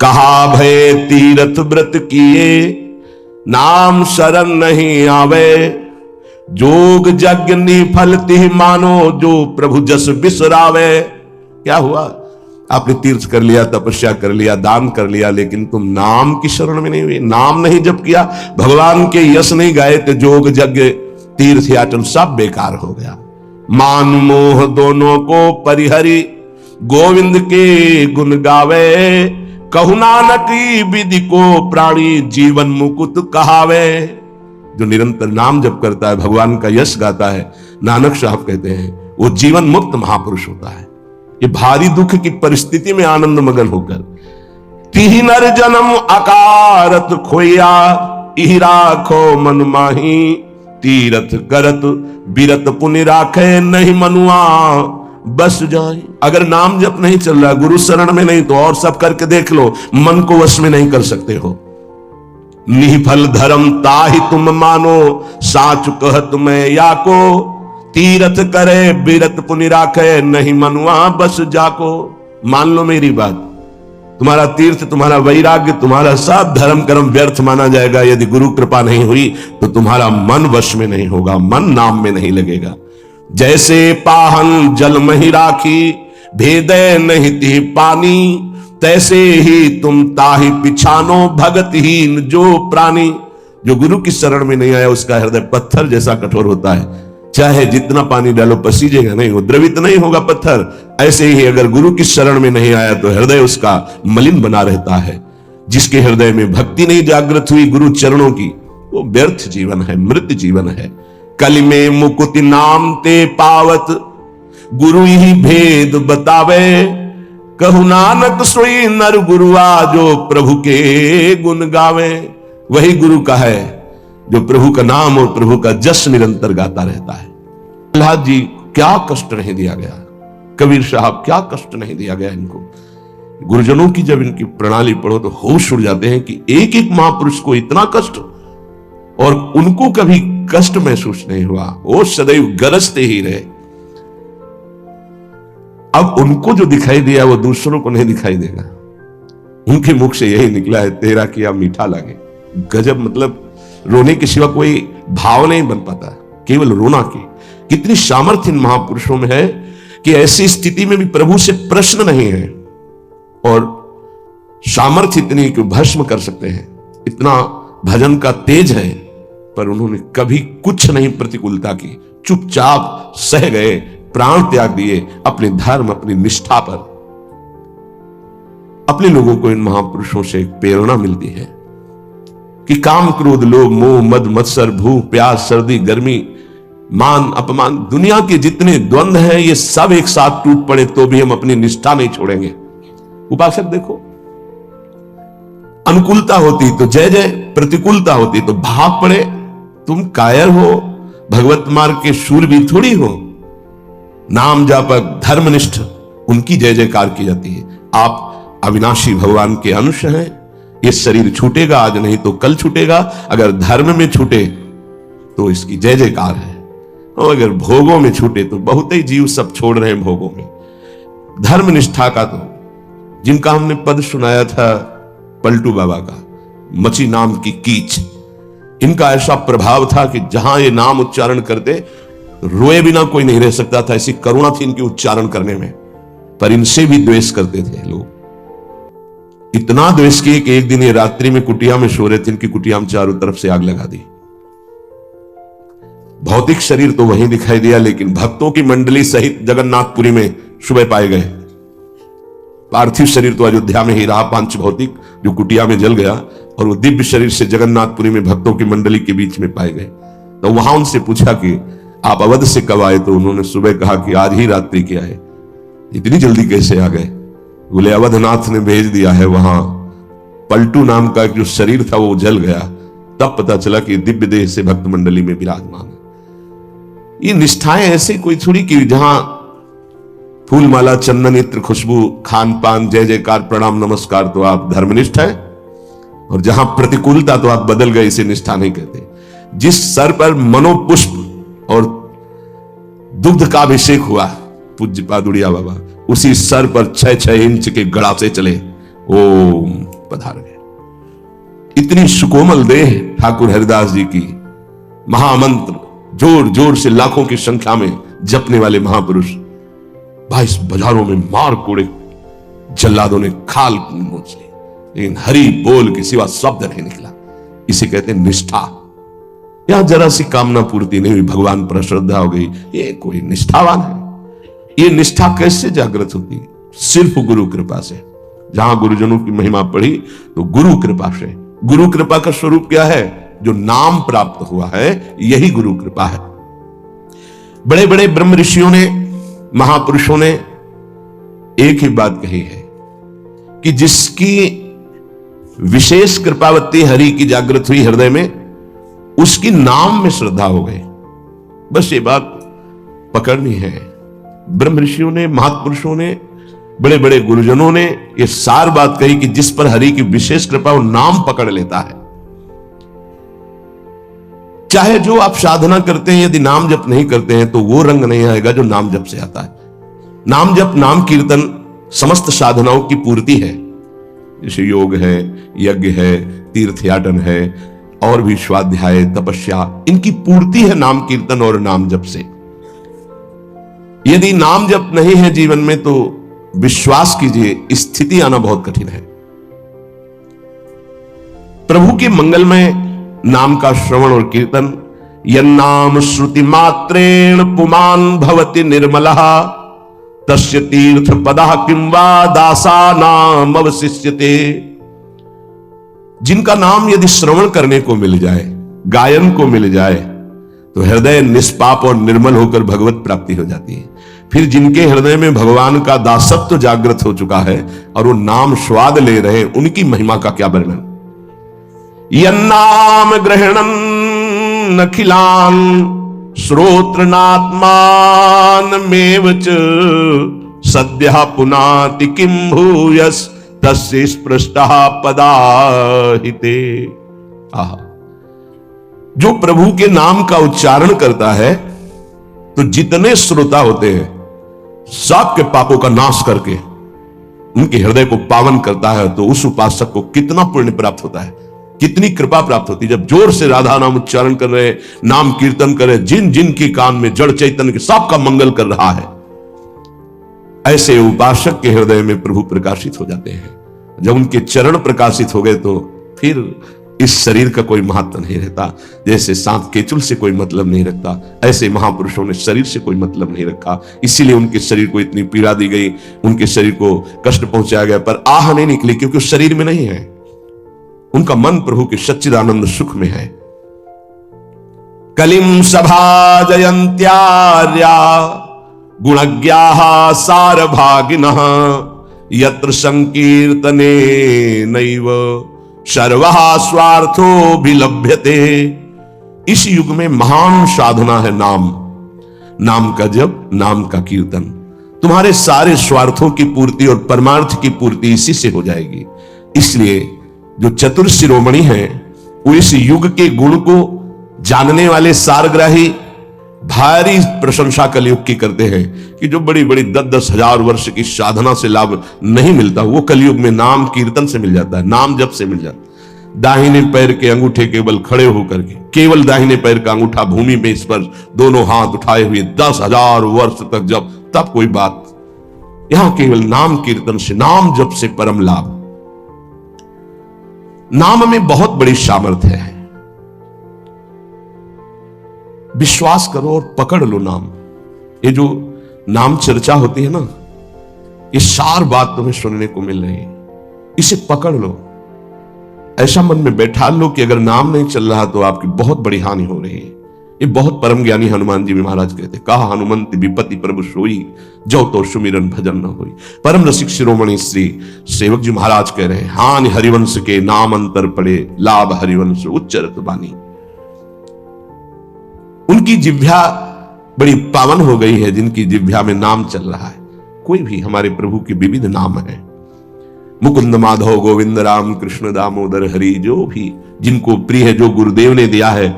कहा भय तीरथ व्रत किए, नाम शरण नहीं आवे। जोग यज्ञ निफल तिह मानो, जो प्रभु जस बिसरावे। क्या हुआ? आपने तीर्थ कर लिया, तपस्या कर लिया, दान कर लिया, लेकिन तुम नाम की शरण में नहीं हुए, नाम नहीं जप किया, भगवान के यश नहीं गाए, तो जोग यज्ञ तीर्थ याचन सब बेकार हो गया। मान मोह दोनों को परिहरी, गोविंद के गुण गावे। कहु नानक विधि को प्राणी, जीवन मुकुट कहावे। जो निरंतर नाम जप करता है, भगवान का यश गाता है, नानक साहब कहते हैं, वो जीवन मुक्त महापुरुष होता है। ये भारी दुख की परिस्थिति में आनंद मगन होकर, तिहि नर जन्म अकारत खोया, इहि राखो मन माही। तीरथ करत बिरत पुनि राखे, नहीं मनुआ बस जाए। अगर नाम जप नहीं चल रहा, गुरु शरण में नहीं, तो और सब करके देख लो, मन को वश में नहीं कर सकते हो। निफल धर्म ताहि तुम मानो, साच कहत मैं या को। तीरथ करे बिरत पुनि राखे, नहीं मनुआ बस जाको। मान लो मेरी बात, तुम्हारा तीर्थ, तुम्हारा वैराग्य, तुम्हारा सब धर्म कर्म व्यर्थ माना जाएगा यदि गुरु कृपा नहीं हुई, तो तुम्हारा मन वश में नहीं होगा, मन नाम में नहीं लगेगा। जैसे पाहन जल मही राखी, भेदे नहीं ती पानी। तैसे ही तुम ताहि पिछानो, भगतहीन जो प्राणी। जो गुरु की शरण में नहीं आया, उसका हृदय पत्थर जैसा कठोर होता है, चाहे जितना पानी डालो पसीजेगा नहीं, वो द्रवित नहीं होगा पत्थर। ऐसे ही अगर गुरु की शरण में नहीं आया, तो हृदय उसका मलिन बना रहता है। जिसके हृदय में भक्ति नहीं जागृत हुई गुरु चरणों की, वो व्यर्थ जीवन है, मृत जीवन है। कलि में मुकुति नाम ते पावत, गुरु ही भेद बतावे। कहु नानक सोई नर गुरुआ, जो प्रभु के गुण गावे। वही गुरु का है जो प्रभु का नाम और प्रभु का जस निरंतर गाता रहता है। प्रहलाद जी क्या कष्ट नहीं दिया गया, कबीर साहब क्या कष्ट नहीं दिया गया इनको। गुरुजनों की जब इनकी प्रणाली पढ़ो तो होश उड़ जाते हैं कि एक एक महापुरुष को इतना कष्ट, और उनको कभी कष्ट महसूस नहीं हुआ, वो सदैव गरजते ही रहे। अब उनको जो दिखाई दिया वो दूसरों को नहीं दिखाई देगा। उनके मुख से यही निकला है, तेरा किया मीठा लगे। गजब, मतलब रोने के सिवा कोई भाव नहीं बन पाता, केवल रोना की। कितनी सामर्थ्य इन महापुरुषों में है कि ऐसी स्थिति में भी प्रभु से प्रश्न नहीं है, और सामर्थ्य इतनी कि भस्म कर सकते हैं। इतना भजन का तेज है, पर उन्होंने कभी कुछ नहीं प्रतिकूलता की, चुपचाप सह गए, प्राण त्याग दिए अपने धर्म, अपनी निष्ठा पर। अपने लोगों को इन महापुरुषों से एक प्रेरणा मिलती है कि काम क्रोध लोभ मोह मद मत्सर भूख प्यास सर्दी गर्मी मान अपमान, दुनिया के जितने द्वंद्व हैं, ये सब एक साथ टूट पड़े तो भी हम अपनी निष्ठा नहीं छोड़ेंगे। उपासक देखो, अनुकूलता होती तो जय जय, प्रतिकूलता होती तो भाग पड़े। तुम कायर हो, भगवत मार्ग के शूरवीर थोड़ी हो। नाम जापक धर्मनिष्ठ, उनकी जय जयकार की जाती है। आप अविनाशी भगवान के अंश हैं। ये शरीर छूटेगा, आज नहीं तो कल छूटेगा। अगर धर्म में छूटे तो इसकी जय जयकार है, और अगर भोगों में छूटे तो बहुत ही जीव सब छोड़ रहे हैं भोगों में। धर्मनिष्ठा का तो जिनका हमने पद सुनाया था पलटू बाबा का, मची नाम की कीच, इनका ऐसा प्रभाव था कि जहां ये नाम उच्चारण करते रोए बिना कोई नहीं रह सकता था। ऐसी करुणा थी इनके उच्चारण करने में। पर इनसे भी द्वेष करते थे लोग, इतना द्वेष किए कि एक दिन ये रात्रि में कुटिया में सो रहे थे, इनकी कुटिया में चारों तरफ से आग लगा दी। भौतिक शरीर तो वहीं दिखाई दिया, लेकिन भक्तों की मंडली सहित जगन्नाथपुरी में सुबह पाए गए। पार्थिव शरीर तो अयोध्या में ही रहा, पांच भौतिक, जो कुटिया में जल गया, और वो दिव्य शरीर से जगन्नाथपुरी में भक्तों की मंडली के बीच में पाए गए। तो वहां उनसे पूछा कि आप अवध से कब आए? तो उन्होंने सुबह कहा कि आज ही रात्रि के आए। इतनी जल्दी कैसे आ गए? बोले अवधनाथ ने भेज दिया है। वहां पलटू नाम का जो शरीर था वो जल गया, तब पता चला कि दिव्य देह से भक्त मंडली में विराजमान है। ये निष्ठाएं ऐसे कोई थोड़ी कि जहां फूल माला चंदन इत्र खुशबू खान पान जय जयकार प्रणाम नमस्कार तो आप धर्मनिष्ठ है, और जहां प्रतिकूलता तो आप बदल गए, इसे निष्ठा नहीं कहते। जिस सर पर मनोपुष्प और दुग्ध का अभिषेक हुआ पूज्य पादुड़िया बाबा, उसी सर पर 6-6 इंच के गड़ा से चले। ओम पधार गए। इतनी सुकोमल देह ठाकुर हरिदास जी की, महामंत्र जोर जोर से लाखों की संख्या में जपने वाले महापुरुष, 22 बाजारों में मार कोड़े जल्लादों ने खाल नोच ली, लेकिन हरि बोल के सिवा शब्द नहीं निकला। इसे कहते हैं निष्ठा। यहां जरा सी कामना पूर्ति नहीं हुई, भगवान पर श्रद्धा हो गई, ये कोई निष्ठावान है। ये निष्ठा कैसे जागृत होती? सिर्फ गुरु कृपा से। जहां गुरुजनों की महिमा पढ़ी तो गुरु कृपा से। गुरु कृपा का स्वरूप क्या है? जो नाम प्राप्त हुआ है, यही गुरु कृपा है। बड़े बड़े ब्रह्म ऋषियों ने, महापुरुषों ने एक ही बात कही है कि जिसकी विशेष कृपावती हरि की जागृत हुई हृदय में, उसकी नाम में श्रद्धा हो गई। बस ये बात पकड़नी है। ब्रह्म ऋषियों ने, महापुरुषों ने, बड़े बड़े गुरुजनों ने ये सार बात कही कि जिस पर हरि की विशेष कृपा, वो नाम पकड़ लेता है। चाहे जो आप साधना करते हैं, यदि नाम जप नहीं करते हैं तो वो रंग नहीं आएगा जो नाम जप से आता है। नाम जप, नाम कीर्तन समस्त साधनाओं की पूर्ति है। जैसे योग है, यज्ञ है, तीर्थयाटन है, और भी स्वाध्याय, तपस्या, इनकी पूर्ति है नाम कीर्तन और नाम जप से। यदि नाम जप नहीं है जीवन में तो विश्वास कीजिए स्थिति आना बहुत कठिन है। प्रभु के मंगलमय नाम का श्रवण और कीर्तन, यन्नाम श्रुति मात्रेण पुमान भवति निर्मलः तस्य तीर्थ पदा किं वा दासानाम अवशिष्यते। जिनका नाम यदि श्रवण करने को मिल जाए, गायन को मिल जाए, तो हृदय निष्पाप और निर्मल होकर भगवत प्राप्ति हो जाती है। फिर जिनके हृदय में भगवान का दासत्व जागृत हो चुका है और वो नाम स्वाद ले रहे हैं, उनकी महिमा का क्या वर्णन। यन्नाम ग्रहणन अखिलान श्रोत्रनात्मान मेव च सद्यः पुनाति किं भूयस् तस्य स्पृष्टः पदाहिते। जो प्रभु के नाम का उच्चारण करता है तो जितने श्रोता होते हैं सबके पापों का नाश करके उनके हृदय को पावन करता है, तो उस उपासक को कितना पुण्य प्राप्त होता है, कितनी कृपा प्राप्त होती है। जब जोर से राधा नाम उच्चारण कर रहे, नाम कीर्तन कर रहे, जिन जिन की कान में जड़ चैतन्य के सबका मंगल कर रहा है, ऐसे उपासक के हृदय में प्रभु प्रकाशित हो जाते हैं। जब उनके चरण प्रकाशित हो गए तो फिर इस शरीर का कोई महत्व नहीं रहता। जैसे सांप केचुल से कोई मतलब नहीं रखता, ऐसे महापुरुषों ने शरीर से कोई मतलब नहीं रखा। इसीलिए उनके शरीर को इतनी पीड़ा दी गई, उनके शरीर को कष्ट पहुंचाया गया, पर आह नहीं निकली, क्योंकि उस शरीर में नहीं है। उनका मन प्रभु के सच्चिदानंद सुख में है। कलिम सभा जयंत्यार्या गुणज्ञाः सारभागिनः यत्र संकीर्तने नैव सर्वः स्वार्थो विलभ्यते। इस युग में महान साधना है नाम, नाम का जप, नाम का कीर्तन। तुम्हारे सारे स्वार्थों की पूर्ति और परमार्थ की पूर्ति इसी से हो जाएगी। इसलिए जो चतुर शिरोमणि हैं, वो इस युग के गुण को जानने वाले सारग्राही भारी प्रशंसा कलयुग की करते हैं कि जो बड़ी बड़ी 10-10 हजार वर्ष की साधना से लाभ नहीं मिलता, वो कलयुग में नाम कीर्तन से मिल जाता है, नाम जप से मिल जाता है। दाहिने पैर के अंगूठे केवल खड़े होकर के, केवल दाहिने पैर का अंगूठा भूमि में स्पर्श, दोनों हाथ उठाए हुए 10,000 वर्ष तक जब, तब कोई बात। यहां केवल नाम कीर्तन से, नाम जप से परम लाभ। नाम में बहुत बड़ी सामर्थ्य है। विश्वास करो और पकड़ लो नाम। ये जो नाम चर्चा होती है ना, ये सार बात तुम्हें सुनने को मिल रही है, इसे पकड़ लो। ऐसा मन में बैठा लो कि अगर नाम नहीं चल रहा तो आपकी बहुत बड़ी हानि हो रही है। ये बहुत परम ज्ञानी हनुमान जी महाराज कहते, कहा हनुमंत विपत्ति प्रभु सोई जो तो सुमिरन भजन न होई। परम रसिक शिरोमणि श्री सेवक जी महाराज कह रहे हैं, हानि हरिवंश के नाम अंतर पड़े, लाभ हरिवंश उच्चरत बानी। उनकी जिह्वा बड़ी पावन हो गई है जिनकी जिह्वा में नाम चल रहा है। कोई भी, हमारे प्रभु के विविध नाम है, मुकुंद माधव गोविंद राम कृष्ण दामोदर हरि, जो भी जिनको प्रिय है, जो गुरुदेव ने दिया है।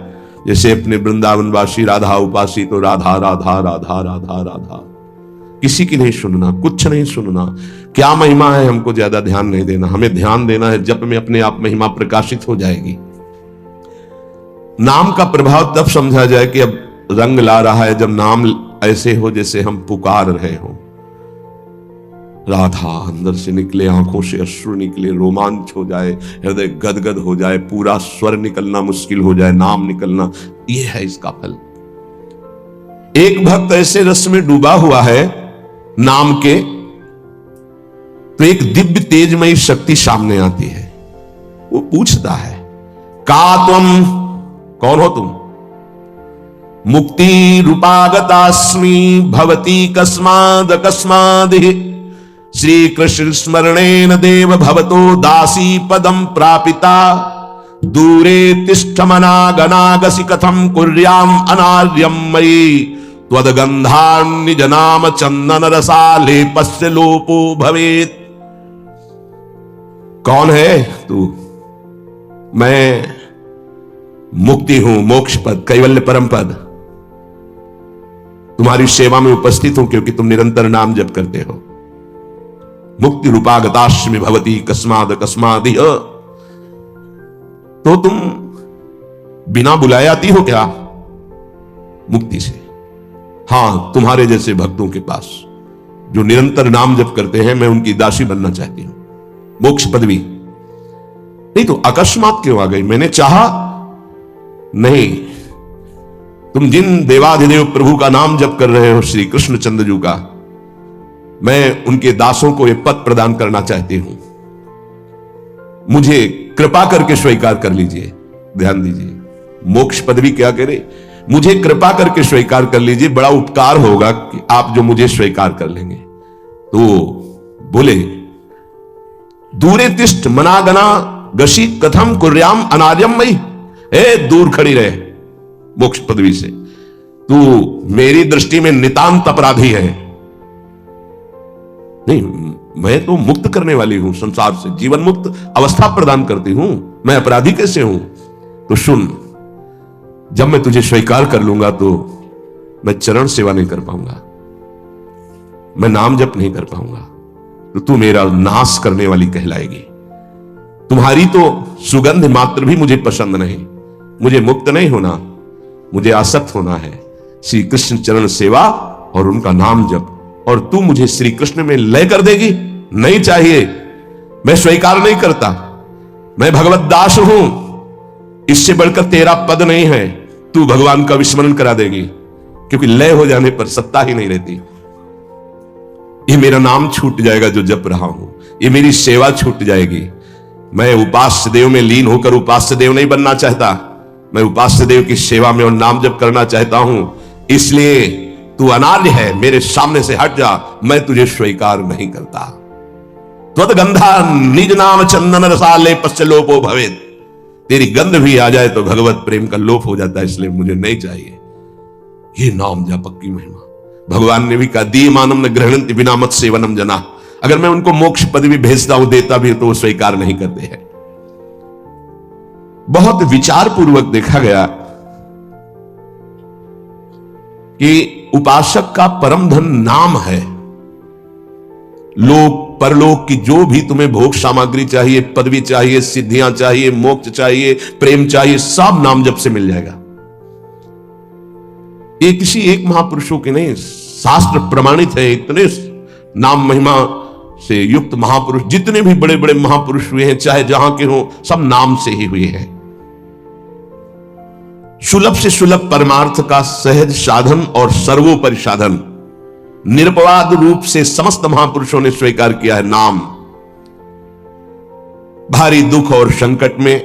जैसे अपने वृंदावनवासी राधा उपासी, तो राधा राधा राधा राधा राधा, किसी की नहीं सुनना, कुछ नहीं सुनना। क्या महिमा है हमको ज्यादा ध्यान नहीं देना, हमें ध्यान देना है जप में अपने आप महिमा प्रकाशित हो जाएगी। नाम का प्रभाव तब समझा जाए कि अब रंग ला रहा है जब नाम ऐसे हो जैसे हम पुकार रहे हो। राधा अंदर से निकले, आंखों से अश्रु निकले, रोमांच हो जाए, हृदय गदगद हो जाए, पूरा स्वर निकलना मुश्किल हो जाए, नाम निकलना, यह है इसका फल। एक भक्त ऐसे रस में डूबा हुआ है नाम के, तो एक दिव्य तेजमयी शक्ति सामने आती है। वो पूछता है, का तुम, कौन हो तुम? मुक्ति रूपागतास्मि भवती कस्माद अकस्मादिहि श्री कृष्ण स्मरणेन देव भवतो दासी पदम प्रापिता दूरे तिष्ठ मनागनागसि कथम कुर्याम अनार्यम मयि त्वदगंधान्निज नाम चंदन रसाले पस्य लोपो भवेत। कौन है तू? मैं मुक्ति हूं, मोक्ष पद, कैवल्य परम पद। तुम्हारी सेवा में उपस्थित हूं क्योंकि तुम निरंतर नाम जप करते हो। मुक्ति रूपागताश्मि भवती कस्माद कस्मादिह। तो तुम बिना बुलाए आती हो क्या मुक्ति से? हां, तुम्हारे जैसे भक्तों के पास जो निरंतर नाम जप करते हैं, मैं उनकी दासी बनना चाहती हूं, मोक्ष पदवी। नहीं तो अकस्मात क्यों आ गई? मैंने चाहा नहीं। तुम जिन देवाधिदेव प्रभु का नाम जप कर रहे हो, श्री कृष्ण चंद्र जी का, मैं उनके दासों को यह पद प्रदान करना चाहती हूं। मुझे कृपा करके स्वीकार कर लीजिए। ध्यान दीजिए, मोक्ष पदवी क्या करे? मुझे कृपा करके स्वीकार कर लीजिए, बड़ा उपकार होगा कि आप जो मुझे स्वीकार कर लेंगे। तो बोले, दूरे तिष्ठ मनागना गशी कथम कुर्याम अनार्यम मई। दूर खड़ी रहे मोक्ष पदवी से, तू मेरी दृष्टि में नितांत अपराधी है। नहीं, मैं तो मुक्त करने वाली हूं, संसार से जीवन मुक्त अवस्था प्रदान करती हूं, मैं अपराधी कैसे हूं? तो सुन, जब मैं तुझे स्वीकार कर लूंगा तो मैं चरण सेवा नहीं कर पाऊंगा, मैं नाम जप नहीं कर पाऊंगा, तो तू मेरा नाश करने वाली कहलाएगी। तुम्हारी तो सुगंध मात्र भी मुझे पसंद नहीं। मुझे मुक्त नहीं होना, मुझे आसक्त होना है श्री कृष्ण चरण सेवा और उनका नाम जप। और तू मुझे श्री कृष्ण में लय कर देगी? नहीं चाहिए, मैं स्वीकार नहीं करता। मैं भगवत दास हूं, इससे बढ़कर तेरा पद नहीं है। तू भगवान का विस्मरण करा देगी, क्योंकि लय हो जाने पर सत्ता ही नहीं रहती। ये मेरा नाम छूट जाएगा जो जप रहा हूं, ये मेरी सेवा छूट जाएगी। मैं उपास्य देव में लीन होकर उपास्य देव नहीं बनना चाहता, मैं उपास्य देव की सेवा में और नाम जप करना चाहता हूं। इसलिए तू अनार्य है, मेरे सामने से हट जा, मैं तुझे स्वीकार नहीं करता। त्वदगंधा निज नाम चंदन रसाले पश्च लोपो भवेत। तेरी गंध भी आ जाए तो भगवत प्रेम का लोप हो जाता है, इसलिए मुझे नहीं चाहिए। ये नाम जापक की महिमा भगवान ने भी कहा, दी मानम न ग्रहणंति बिना मत सेवनम जना। अगर मैं उनको मोक्ष पदवी भेजता हूं, देता भी तो वो स्वीकार नहीं करते हैं। बहुत विचार पूर्वक देखा गया कि उपासक का परम धन नाम है। लोक परलोक की जो भी तुम्हें भोग सामग्री चाहिए, पदवी चाहिए, सिद्धियां चाहिए, मोक्ष चाहिए, प्रेम चाहिए, सब नाम जप से मिल जाएगा। ये किसी एक महापुरुषों के नहीं, शास्त्र प्रमाणित है। इतने नाम महिमा से युक्त महापुरुष, जितने भी बड़े बड़े महापुरुष हुए हैं, चाहे जहां के हों, सब नाम से ही हुए हैं। सुलभ से सुलभ परमार्थ का सहज साधन और सर्वोपरि साधन निरपवाद रूप से समस्त महापुरुषों ने स्वीकार किया है नाम। भारी दुख और संकट में,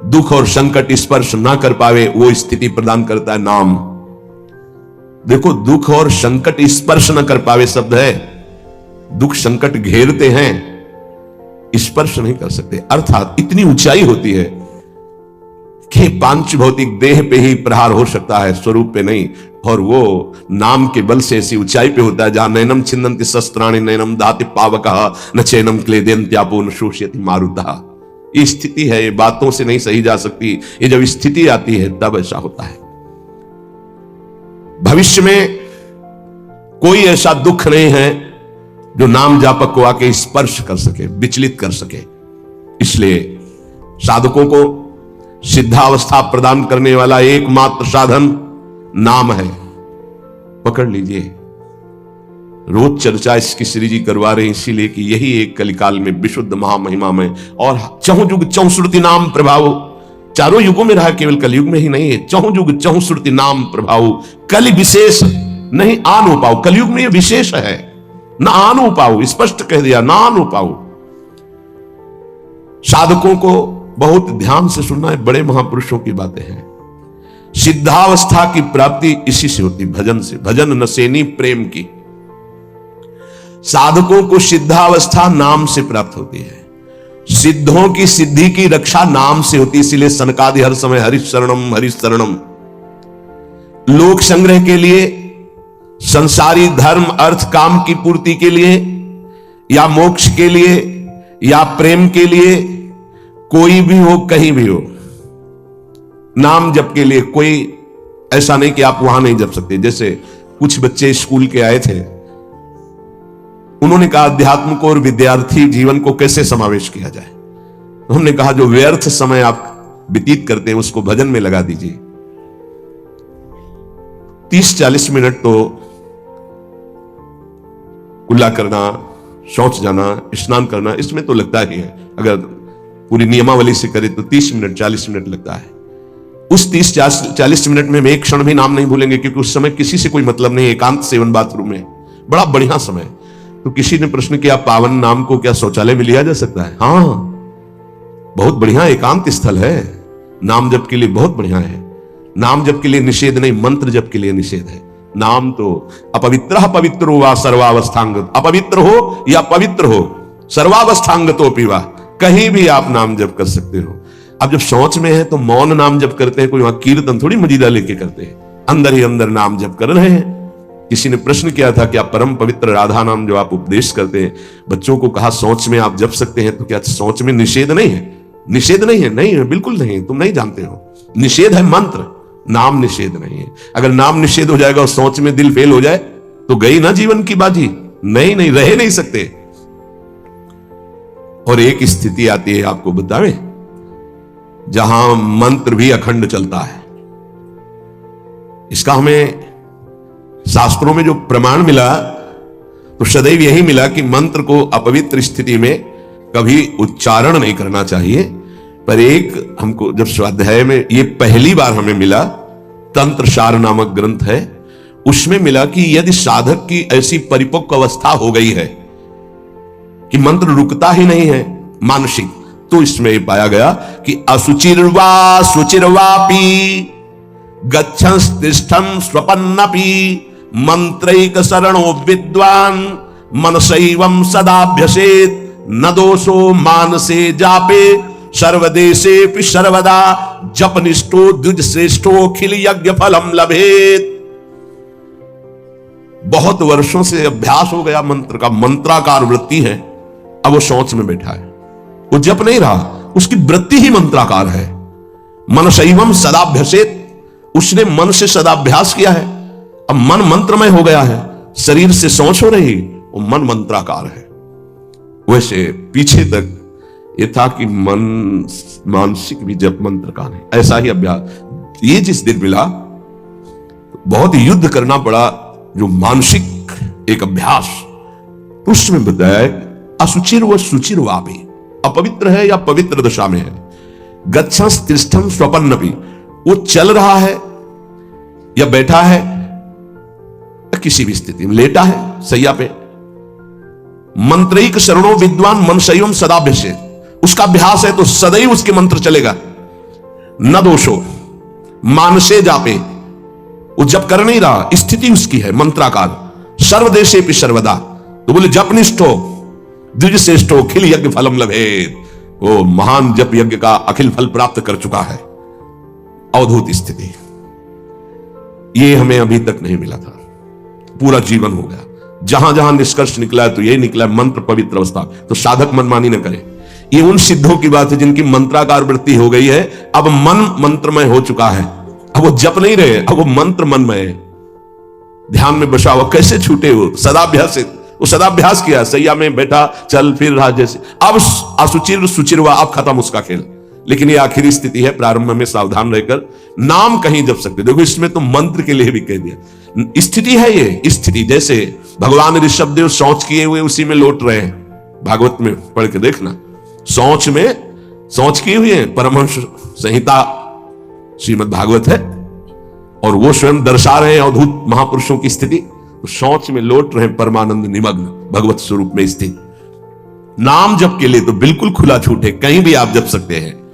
दुख और संकट स्पर्श ना कर पावे, वो स्थिति प्रदान करता है नाम। देखो, दुख और संकट स्पर्श न कर पावे शब्द है। दुख संकट घेरते हैं, स्पर्श नहीं कर सकते। अर्थात इतनी ऊंचाई होती है कि पांच भौतिक देह पे ही प्रहार हो सकता है, स्वरूप पे नहीं। और वो नाम के बल से ऐसी ऊंचाई पे होता है जहां नैनम छिन्दन्ति शस्त्राणि नैनम दाति पावकः न चैनम क्लेदयन्त्यापो न शोषयति मारुतः। ये स्थिति है, ये बातों से नहीं सही जा सकती। ये जब स्थिति आती है तब ऐसा होता है। भविष्य में कोई ऐसा दुख नहीं है जो नाम जापक को आके स्पर्श कर सके, विचलित कर सके। इसलिए साधकों को सिद्धावस्था प्रदान करने वाला एकमात्र साधन नाम है। पकड़ लीजिए। रोज चर्चा इसकी श्री जी करवा रहे हैं, इसीलिए कि यही एक कलिकाल में विशुद्ध महामहिमा में और चहुजुग चहुश्रुति नाम प्रभाव, चारों युगों में रहा, केवल कलयुग में ही नहीं है। चहुजुग चहुश्रुति नाम प्रभाव, कलि विशेष नहीं आन हो पाओ। कलयुग में यह विशेष है, ना आन हो पाओ, स्पष्ट कह दिया, ना आन हो पाओ। साधकों को बहुत ध्यान से सुनना है, बड़े महापुरुषों की बातें हैं। सिद्धावस्था की प्राप्ति इसी से होती, भजन से। भजन नसेनी प्रेम की। साधकों को सिद्धावस्था नाम से प्राप्त होती है। सिद्धों की सिद्धि की रक्षा नाम से होती, इसीलिए सनकादि हर समय हरिशरणम हरिशरणम। लोक संग्रह के लिए, संसारी धर्म अर्थ काम की पूर्ति के लिए, या मोक्ष के लिए, या प्रेम के लिए, कोई भी हो, कहीं भी हो, नाम जप के लिए कोई ऐसा नहीं कि आप वहां नहीं जप सकते। जैसे कुछ बच्चे स्कूल के आए थे, उन्होंने कहा अध्यात्म को और विद्यार्थी जीवन को कैसे समावेश किया जाए। तो हमने कहा जो व्यर्थ समय आप व्यतीत करते हैं उसको भजन में लगा दीजिए। 30-40 मिनट तो कुल्ला करना, शौच जाना, स्नान करना, इसमें तो लगता ही है। अगर पूरी नियमावली से करे तो 30 मिनट 40 मिनट लगता है। उस 30-40 मिनट में हम एक क्षण भी नाम नहीं भूलेंगे, क्योंकि उस समय किसी से कोई मतलब नहीं, एकांत सेवन बाथरूम में, बड़ा बढ़िया समय। तो किसी ने प्रश्न किया पावन नाम को क्या शौचालय में लिया जा सकता है? हाँ, बहुत बढ़िया एकांत स्थल है, नाम जप के लिए बहुत बढ़िया है। नाम जप के लिए निषेध नहीं, मंत्र जप के लिए निषेध है। नाम तो अपवित्र पवित्र हो वा सर्वावस्थांग, अपवित्र हो या पवित्र हो, सर्वावस्थांग तो पीवा, कहीं भी आप नाम जप कर सकते हो। अब जब शौच में है तो मौन नाम जप करते हैं, कोई वहां कीर्तन थोड़ी मजीदा लेके करते हैं, अंदर ही अंदर नाम जप कर रहे हैं। किसी ने प्रश्न किया था कि आप परम पवित्र राधा नाम जो आप उपदेश करते हैं, बच्चों को कहा शौच में आप जप सकते हैं, तो क्या शौच में निषेध नहीं है? निषेध नहीं है, नहीं है, बिल्कुल नहीं, तुम नहीं जानते हो। निषेध है मंत्र, नाम निषेध नहीं है। अगर नाम निषेध हो जाएगा और सोच में दिल फेल हो जाए तो गई ना जीवन की बाजी। नहीं नहीं, रह नहीं सकते। और एक स्थिति आती है, आपको बतावे, जहां मंत्र भी अखंड चलता है। इसका हमें शास्त्रों में जो प्रमाण मिला तो सदैव यही मिला कि मंत्र को अपवित्र स्थिति में कभी उच्चारण नहीं करना चाहिए। पर एक हमको जब स्वाध्याय में ये पहली बार हमें मिला, तंत्र सार नामक ग्रंथ है, उसमें मिला कि यदि साधक की ऐसी परिपक्व अवस्था हो गई है कि मंत्र रुकता ही नहीं है मानसिक, तो इसमें पाया गया कि असुचिर्वा सुचिर्वापि गच्छंस्तिष्ठं स्वपन्नपि मंत्रैक शरणो विद्वान मनसैवं सदाभ्यसेत न दोषो मानसे जापे सर्वदेशे सर्वदा जपनिष्ठो द्विजश्रेष्ठो अखिल यज्ञ फलम लभेत। बहुत वर्षों से अभ्यास हो गया मंत्र का, मंत्राकार वृत्ति है, अब वो शौच में बैठा है, वो जप नहीं रहा, उसकी वृत्ति ही मंत्राकार है। मनसैवं सदाभ्यसेत, उसने मन से सदाभ्यास किया है, अब मन मंत्रमय हो गया है, शरीर से शौच हो रही, वो मन मंत्राकार है। वैसे पीछे तक ये था कि मन मानसिक भी जप मंत्र का नहीं, ऐसा ही अभ्यास। ये जिस दिन मिला बहुत युद्ध करना पड़ा, जो मानसिक एक अभ्यास, उसमें बताया असुचिर व सुचिर वापी, अपवित्र है या पवित्र दशा में है। गच्छंस तिष्ठं स्वपन्नपि, वो चल रहा है या बैठा है, किसी भी स्थिति में लेटा है सैया पे, मंत्रैक शरणों विद्वान मनसैवं सदाभ्यसेत, उसका अभ्यास है तो सदैव उसके मंत्र चलेगा। न दोषो मानसे जापे, वो जप कर नहीं रहा, स्थिति उसकी है मंत्राकार। सर्वदेशे पि सर्वदा, तो बोले जपनिष्ठो द्विजश्रेष्ठो अखिल यज्ञ फलम लभेत, वो महान जप यज्ञ का अखिल फल प्राप्त कर चुका है। अवधूत स्थिति, ये हमें अभी तक नहीं मिला था, पूरा जीवन हो गया। जहां जहां निष्कर्ष निकला है तो यही निकला है, मंत्र पवित्र अवस्था। तो साधक मनमानी न करे। ये उन सिद्धों की बात है जिनकी मंत्राकार वृत्ति हो गई है, अब मन मंत्रमय हो चुका है, अब वो जप नहीं रहे, अब वो मंत्र मनमय है। ध्यान में बसा हुआ कैसे छूटे वो सदाभ्यास, वो सदाभ्यास किया, सैया में बैठा चल फिर रहा जैसे, अब असुचिर सुचिर हुआ, अब खत्म उसका खेल। लेकिन ये आखिरी स्थिति है, प्रारंभ में सावधान रहकर नाम कहीं जप सकते। देखो इसमें तो मंत्र के लिए भी कह दिया, स्थिति है ये स्थिति। जैसे भगवान ऋषभ देव शौच किए हुए उसी में लौट रहे हैं, भागवत में पढ़ के देखना, शौच किए हुए हैं, परमहंस संहिता श्रीमद् भागवत है, और वो स्वयं दर्शा रहे हैं अद्भुत महापुरुषों की स्थिति, शौच में लौट रहे हैं परमानंद निमग्न भगवत स्वरूप में स्थित। नाम जप के लिए तो बिल्कुल खुला छूट है, कहीं भी आप जप सकते हैं।